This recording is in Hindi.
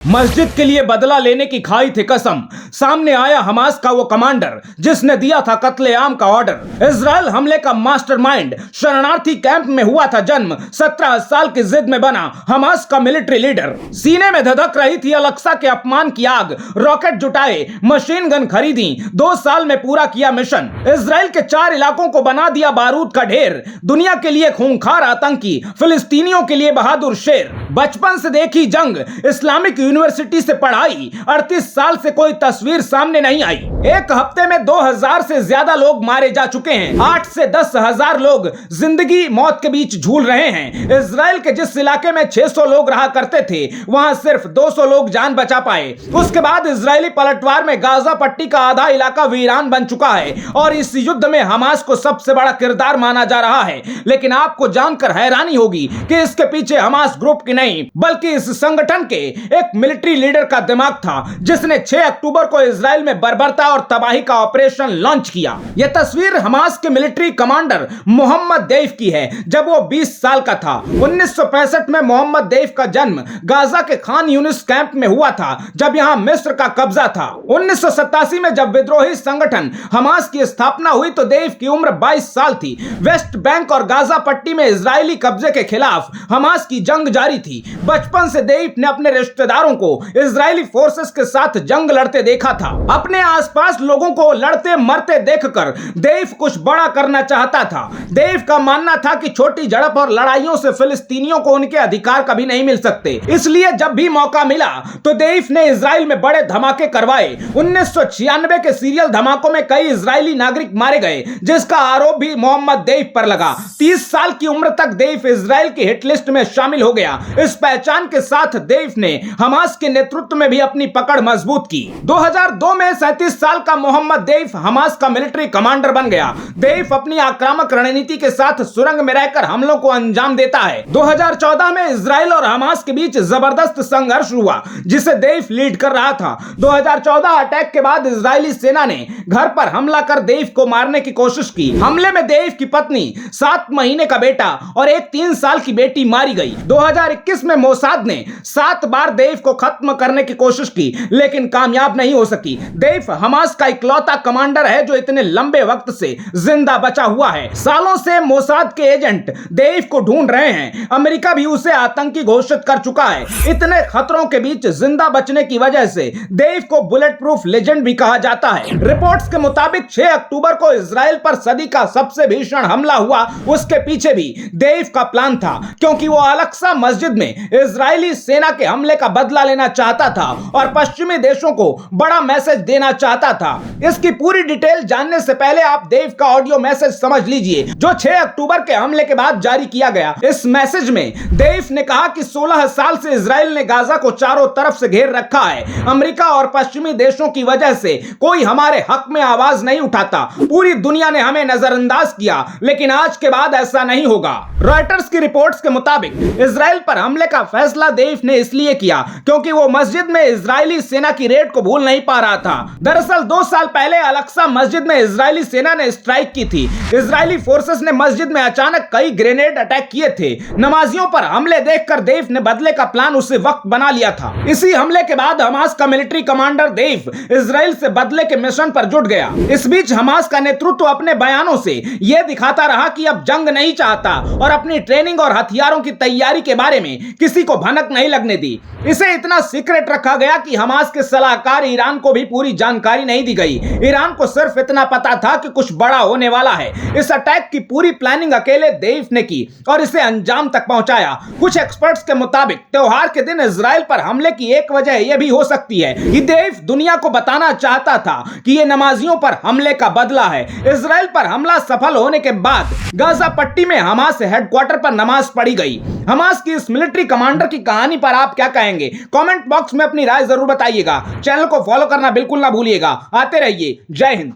मस्जिद के लिए बदला लेने की खाई थी कसम। सामने आया हमास का वो कमांडर जिसने दिया था कत्लेआम का ऑर्डर। इजराइल हमले का मास्टरमाइंड, शरणार्थी कैंप में हुआ था जन्म। 17 साल की जिद में बना हमास का मिलिट्री लीडर। सीने में धधक रही थी अलक्सा के अपमान की आग। रॉकेट जुटाए, मशीन गन खरीदी, 2 साल में पूरा किया मिशन। इजराइल के 4 इलाकों को बना दिया बारूद का ढेर। दुनिया के लिए खूंखार आतंकी, फिलिस्तीनियों के लिए बहादुर शेर। बचपन से देखी जंग, इस्लामिक यूनिवर्सिटी से पढ़ाई, 38 साल से कोई तस्वीर सामने नहीं आई। एक हफ्ते में 2000 से ज्यादा लोग मारे जा चुके हैं। 8 से 10 हजार लोग जिंदगी मौत के बीच झूल रहे हैं। इजराइल के जिस इलाके में 600 लोग रहा करते थे, वहां सिर्फ 200 लोग जान बचा पाए। उसके बाद इजरायली पलटवार में गाजा पट्टी का आधा इलाका वीरान बन चुका है और इस युद्ध में हमास को सबसे बड़ा किरदार माना जा रहा है। लेकिन आपको जानकर हैरानी होगी कि इसके पीछे हमास ग्रुप की नहीं, बल्कि इस संगठन के एक मिलिट्री लीडर का दिमाग था, जिसने 6 अक्टूबर को इजराइल में बर्बरता और तबाही का ऑपरेशन लॉन्च किया। यह तस्वीर हमास के मिलिट्री कमांडर मोहम्मद देफ की है, जब वो 20 साल का था। 1965 में मोहम्मद देफ का जन्म गाजा के खान यूनिस कैंप में हुआ था, जब यहां मिस्र का कब्जा था। 1987 में जब विद्रोही संगठन हमास की स्थापना हुई तो देफ की उम्र 22 साल थी। वेस्ट बैंक और गाजा पट्टी में इजरायली कब्जे के खिलाफ हमास की जंग जारी थी। बचपन से देफ ने अपने रिश्तेदारों को इजरायली फोर्सेस के साथ जंग लड़ते देखा था। अपने आसपास लोगों को लड़ते मरते देखकर देफ कुछ बड़ा करना चाहता था। देफ का मानना था कि छोटी झड़प और लड़ाइयों से फिलिस्तीनियों को उनके अधिकार कभी नहीं मिल सकते। इसलिए जब भी मौका मिला तो देफ ने इजराइल में बड़े धमाके करवाए। 1996 के सीरियल धमाकों में कई इजरायली नागरिक मारे गए, जिसका आरोप भी मोहम्मद देफ पर लगा। 30 साल की उम्र तक देफ इजराइल की हिट लिस्ट में शामिल हो गया। इस पहचान के साथ देफ ने हमास के नेतृत्व में भी अपनी पकड़ मजबूत की। 2002 में 37 साल का मोहम्मद देफ हमास का मिलिट्री कमांडर बन गया। देफ अपनी आक्रामक रणनीति के साथ सुरंग में रहकर हमलों को अंजाम देता है। 2014 में इजराइल और हमास के बीच जबरदस्त संघर्ष हुआ, जिसे देफ लीड कर रहा था। 2014 अटैक के बाद इजरायली सेना ने घर पर हमला कर देफ को मारने की कोशिश की। हमले में देफ की पत्नी, 7 महीने का बेटा और एक 3 साल की बेटी मारी गई। 2021 में मोसाद ने 7 बार देफ को खत्म करने की कोशिश की, लेकिन कामयाब नहीं हो सकी। देफ हमास का इकलौता कमांडर है जो इतने लंबे वक्त से जिंदा बचा हुआ है। सालों से मोसाद के एजेंट देफ को ढूंढ रहे हैं। अमेरिका भी उसे आतंकी घोषित कर चुका है। इतने खतरों के बीच जिंदा बचने की वजह से देफ को बुलेट प्रूफ लेजेंड भी कहा जाता है। रिपोर्ट्स के मुताबिक 6 अक्टूबर को इजराइल पर सदी का सबसे भीषण हमला हुआ। उसके पीछे भी देफ का प्लान था, क्योंकि वो अलक्सा मस्जिद में इजरायली सेना के हमले का बदला लेना चाहता था और पश्चिमी देशों को बड़ा मैसेज देना चाहता था। इसकी पूरी डिटेल जानने से पहले आप देफ का ऑडियो मैसेज समझ लीजिए, जो 6 अक्टूबर के हमले के बाद जारी किया गया। इस मैसेज में देफ ने कहा कि 16 साल से इजराइल ने गाजा को चारों तरफ से घेर रखा है। अमेरिका और पश्चिमी देशों की वजह से कोई हमारे हक में आवाज नहीं उठाता। पूरी दुनिया ने हमें नजरअंदाज किया, लेकिन आज के बाद ऐसा नहीं होगा। रॉयटर्स की रिपोर्ट्स के मुताबिक इजराइल पर हमले का फैसला देफ ने इसलिए किया क्योंकि वो मस्जिद में इजरायली सेना की रेड को भूल नहीं पा रहा था। दरअसल 2 साल पहले अलक्सा मस्जिद में इजरायली सेना ने स्ट्राइक की थी। इजरायली फोर्सेस ने मस्जिद में अचानक कई ग्रेनेड अटैक किए थे। नमाजियों पर हमले देखकर देफ ने बदले का प्लान उसी वक्त बना लिया था। इसी हमले के बाद हमास का मिलिट्री कमांडर देफ इजराइल से बदले के मिशन पर जुट गया। इस बीच हमास का नेतृत्व अपने बयानों से यह दिखाता रहा कि अब जंग नहीं चाहता और अपनी ट्रेनिंग और हथियारों की तैयारी के बारे में किसी को भनक नहीं लगने दी। इसे इतना सीक्रेट रखा गया कि हमास के सलाहकार ईरान को भी पूरी जानकारी नहीं दी गई। ईरान को सिर्फ इतना पता था कि कुछ बड़ा होने वाला है। इस अटैक की पूरी प्लानिंग अकेले देफ ने की और इसे अंजाम तक पहुंचाया। कुछ एक्सपर्ट्स के मुताबिक त्योहार के दिन इजराइल पर हमले की एक वजह यह भी हो सकती है कि देफ दुनिया को बताना चाहता था कि यह नमाजियों पर हमले का बदला है। इजराइल पर हमला सफल होने के बाद गाजा पट्टी में हमास हेडक्वार्टर पर नमाज पढ़ी गई। हमास की इस मिलिट्री कमांडर की कहानी पर आप क्या कहेंगे? कमेंट बॉक्स में अपनी राय जरूर बताइएगा। चैनल को फॉलो करना बिल्कुल ना भूलिएगा। आते रहिए। जय हिंद।